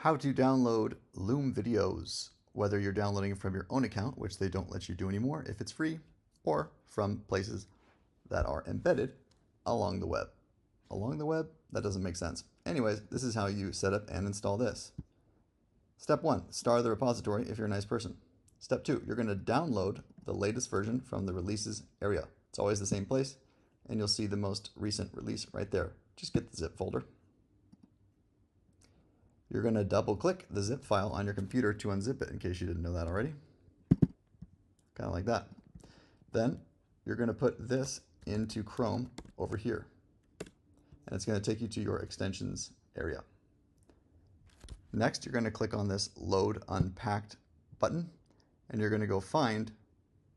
How to download Loom videos, whether you're downloading from your own account, which they don't let you do anymore if it's free, or from places that are embedded along the web. Along the web? That doesn't make sense. Anyways, this is how you set up and install this. Step 1, star the repository if you're a nice person. Step 2, you're going to download the latest version from the releases area. It's always the same place, and you'll see the most recent release right there. Just get the zip folder. You're going to double click the zip file on your computer to unzip it, in case you didn't know that already. Kind of like that. Then you're going to put this into Chrome over here, and it's going to take you to your extensions area. Next, you're going to click on this Load Unpacked button, and you're going to go find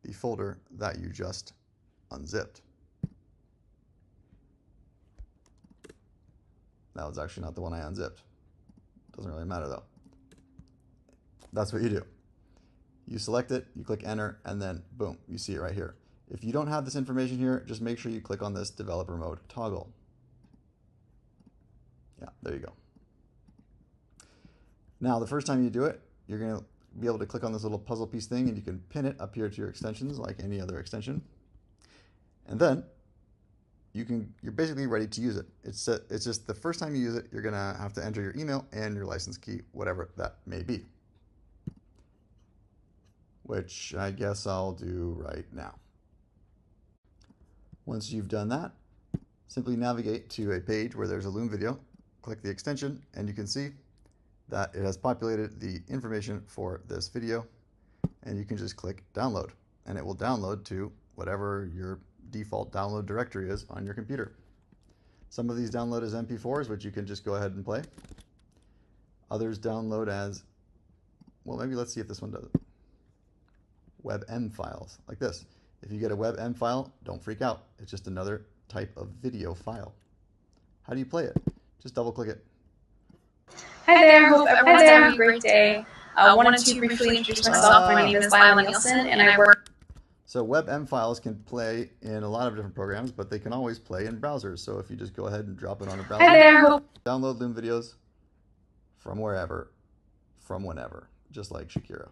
the folder that you just unzipped. That was actually not the one I unzipped. Doesn't really matter though. That's what you do. You select it, you click enter, and then boom, you see it right here. If you don't have this information here, just make sure you click on this developer mode toggle. Yeah, there you go. Now, the first time you do it, you're going to be able to click on this little puzzle piece thing, and you can pin it up here to your extensions like any other extension. And then you're basically ready to use it. It's just the first time you use it, you're going to have to enter your email and your license key, whatever that may be, which I guess I'll do right now. Once you've done that, simply navigate to a page where there's a Loom video, click the extension, and you can see that it has populated the information for this video, and you can just click download, and it will download to whatever your default download directory is on your computer. Some of these download as MP4s, which you can just go ahead and play. Others download as, well, maybe let's see if this one does it. WebM files, like this. If you get a WebM file, don't freak out. It's just another type of video file. How do you play it? Just double click it. Hi there, hope everyone's having a great day. Wanted to briefly introduce myself. My name is Lila Nielsen, and I work. So WebM files can play in a lot of different programs, but they can always play in browsers. So if you just go ahead and drop it on a browser, Hi there, download Loom videos from wherever, from whenever, just like Shakira.